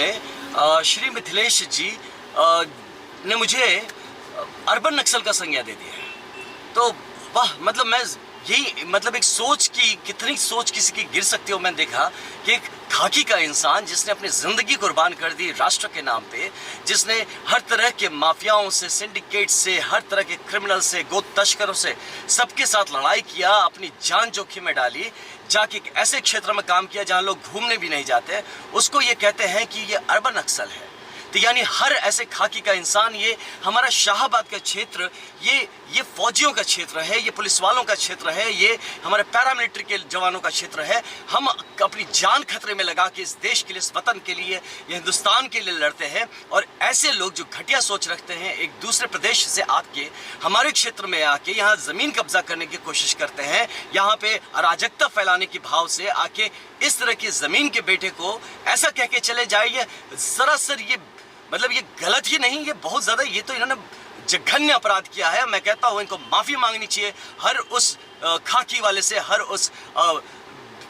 में श्री मिथिलेश जी ने मुझे अर्बन नक्सल का संज्ञा दे दिया है। तो वाह, मतलब मैं यही मतलब एक सोच की कितनी सोच किसी की गिर सकती हो। मैंने देखा कि एक खाकी का इंसान जिसने अपनी जिंदगी कुर्बान कर दी राष्ट्र के नाम पे, जिसने हर तरह के माफियाओं से, सिंडिकेट से, हर तरह के क्रिमिनल से, गो तस्करों से सबके साथ लड़ाई किया, अपनी जान जोखिम में डाली, जाके एक ऐसे क्षेत्र में काम किया जहां लोग घूमने भी नहीं जाते, उसको ये कहते हैं कि ये अर्बन नक्सल है। तो यानी हर ऐसे खाकी का इंसान, ये हमारा शाहबाद का क्षेत्र, ये फौजियों का क्षेत्र है, ये पुलिस वालों का क्षेत्र है, ये हमारे पैरामिलिट्री के जवानों का क्षेत्र है। हम अपनी जान खतरे में लगा के इस देश के लिए, इस वतन के लिए, ये हिंदुस्तान के लिए लड़ते हैं। और ऐसे लोग जो घटिया सोच रखते हैं, एक दूसरे प्रदेश से आके हमारे क्षेत्र में आके यहाँ ज़मीन कब्जा करने की कोशिश करते हैं, यहाँ पे अराजकता फैलाने की भाव से आके इस तरह की ज़मीन के बेटे को ऐसा कह के चले जाइए, सरासर ये मतलब ये गलत ही नहीं, ये बहुत ज़्यादा, ये तो इन्होंने जघन्य अपराध किया है। मैं कहता हूँ इनको माफ़ी मांगनी चाहिए हर उस खाकी वाले से, हर उस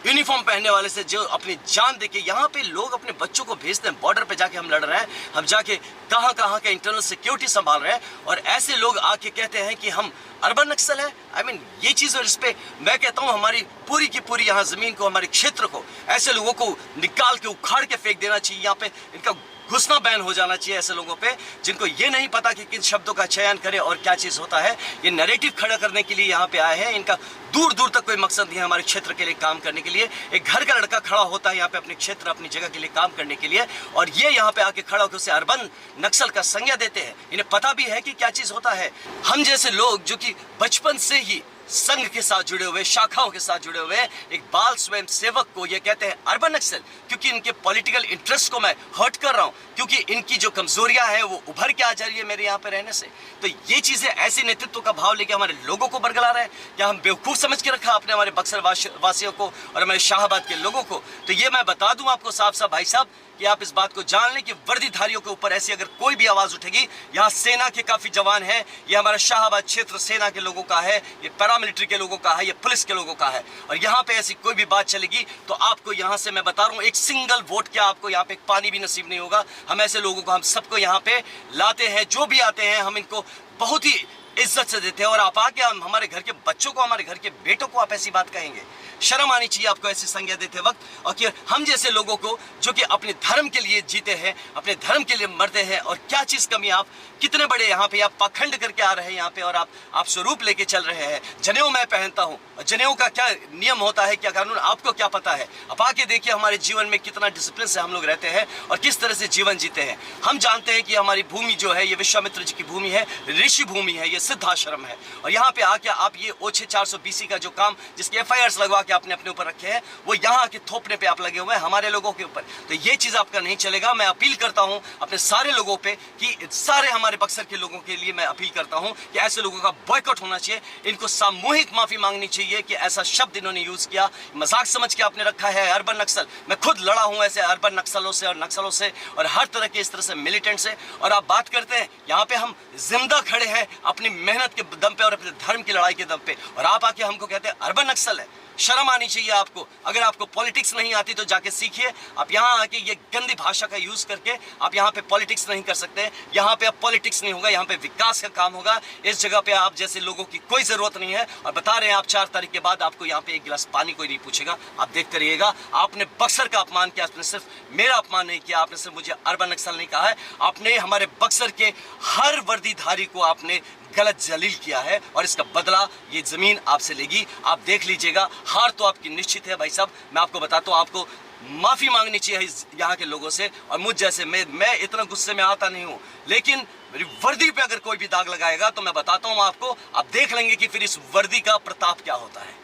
यूनिफॉर्म पहनने वाले से जो अपनी जान देके यहाँ पे लोग अपने बच्चों को भेजते हैं। बॉर्डर पे जाके हम लड़ रहे हैं, हम जाके कहाँ कहाँ के इंटरनल सिक्योरिटी संभाल रहे हैं, और ऐसे लोग आके कहते हैं कि हम अर्बन नक्सल है। आई मीन ये चीज़, और इस पर मैं कहता हूँ हमारी पूरी की पूरी यहाँ ज़मीन को, हमारे क्षेत्र को, ऐसे लोगों को निकाल के उखाड़ के फेंक देना चाहिए। यहाँ पे इनका घुसना बैन हो जाना चाहिए ऐसे लोगों पे जिनको ये नहीं पता कि किन शब्दों का चयन करें और क्या चीज़ होता है। ये नैरेटिव खड़ा करने के लिए यहाँ पे आए हैं, इनका दूर दूर तक कोई मकसद नहीं है हमारे क्षेत्र के लिए काम करने के लिए। एक घर का लड़का खड़ा होता है यहाँ पे अपने क्षेत्र, अपनी जगह के लिए काम करने के लिए, और ये यहाँ पे आके खड़ा होकर उसे अर्बन नक्सल का संज्ञा देते हैं। इन्हें पता भी है कि क्या चीज़ होता है। हम जैसे लोग जो कि बचपन से ही संघ के साथ जुड़े हुए, शाखाओं के साथ जुड़े हुए एक बाल स्वयं सेवक को ये कहते हैं अर्बन नक्सल, क्योंकि इनके पॉलिटिकल इंटरेस्ट को मैं हर्ट कर रहा हूँ, क्योंकि इनकी जो कमजोरियां हैं वो उभर के आ जा रही है मेरे यहाँ पे रहने से। तो ये चीजें ऐसी नेतृत्व का भाव लेके हमारे लोगों को बरगला रहे हैं, क्या हम बेवकूफ समझ के रखा आपने हमारे बक्सर वासियों को और हमारे शाहबाद के लोगों को। तो ये मैं बता दूं आपको साफ साफ भाई साहब कि आप इस बात को जान लें कि वर्दीधारियों के ऊपर ऐसी अगर कोई भी आवाज उठेगी, यहाँ सेना के काफी जवान हैं, ये हमारा शाहबाद क्षेत्र सेना के लोगों का है, ये पैरामिलिट्री के लोगों का है, ये पुलिस के लोगों का है, और यहाँ पे ऐसी कोई भी बात चलेगी तो आपको यहाँ से मैं बता रहा हूँ एक सिंगल वोट क्या आपको यहाँ पे एक पानी भी नसीब नहीं होगा। हम ऐसे लोगों को, हम सबको यहाँ पे लाते हैं, जो भी आते हैं हम इनको बहुत ही इज्जत से देते हैं, और आप आके हम हमारे घर के बच्चों को, हमारे घर के बेटों को आप ऐसी बात कहेंगे। शर्म आनी चाहिए आपको ऐसी संज्ञा देते वक्त। और कि हम जैसे लोगों को जो कि अपने धर्म के लिए जीते हैं, अपने धर्म के लिए मरते हैं, और क्या चीज़ कमी, आप कितने बड़े यहाँ पे आप पाखंड करके आ रहे हैं यहाँ पे, और आप स्वरूप लेके चल रहे हैं। जनेऊ मैं पहनता हूँ, जनेऊ का क्या नियम होता है, क्या कानून, आपको क्या पता है? आप आके देखिए हमारे जीवन में कितना डिसिप्लिन से हम लोग रहते हैं और किस तरह से जीवन जीते हैं। हम जानते हैं कि हमारी भूमि जो है ये विश्वामित्र जी की भूमि है, ऋषि भूमि है, ये सिद्धाश्रम है, और यहाँ पे आके आप ये ओछे 400 BC का जो काम, जिसके FIRs लगवा के आपने अपने ऊपर रखे हैं, वो यहाँ के थोपने पे आप लगे हुए हैं हमारे लोगों के ऊपर। तो ये चीज़ आपका नहीं चलेगा। मैं अपील करता हूँ अपने सारे लोगों पे कि सारे हमारे बक्सर के लोगों के लिए मैं अपील करता हूँ कि ऐसे लोगों का बॉयकॉट होना चाहिए, इनको सामूहिक माफी मांगनी चाहिए कि ऐसा शब्द इन्होंने यूज किया, मजाक समझ के आपने रखा है अर्बन नक्सल। मैं खुद लड़ा हूँ ऐसे अर्बन नक्सलों से और नक्सलों से और हर तरह के इस तरह से मिलिटेंट से, और आप बात करते हैं यहाँ पे हम जिंदा खड़े हैं अपनी मेहनत के दम पे और अपने धर्म की लड़ाई के दम पे, और आप आके हमको कहते हैं अर्बन नक्सल है। शर्म आनी चाहिए आपको। अगर आपको पॉलिटिक्स नहीं आती तो जाके सीखिए। आप यहाँ आके ये गंदी भाषा का यूज करके आप यहाँ पे पॉलिटिक्स नहीं कर सकते। यहाँ पे अब पॉलिटिक्स नहीं होगा, यहाँ पे विकास का काम होगा। इस जगह पे आप जैसे लोगों की कोई जरूरत नहीं है, और बता रहे हैं आप 4 तारीख के बाद आपको यहाँ पे एक गिलास पानी कोई नहीं पूछेगा। आप देखते रहिएगा। आपने बक्सर का अपमान किया, आपने सिर्फ मेरा अपमान नहीं किया, आपने सिर्फ मुझे अर्बन नक्सल नहीं कहा है, आपने हमारे बक्सर के हर वर्दीधारी को आपने गलत जलील किया है, और इसका बदला ये जमीन आपसे लेगी। आप देख लीजिएगा। हार तो आपकी निश्चित है भाई साहब। मैं आपको बताता हूँ, आपको माफी मांगनी चाहिए यहाँ के लोगों से, और मुझ जैसे मैं इतना गुस्से में आता नहीं हूँ, लेकिन मेरी वर्दी पे अगर कोई भी दाग लगाएगा तो मैं बताता हूँ आपको, आप देख लेंगे कि फिर इस वर्दी का प्रताप क्या होता है।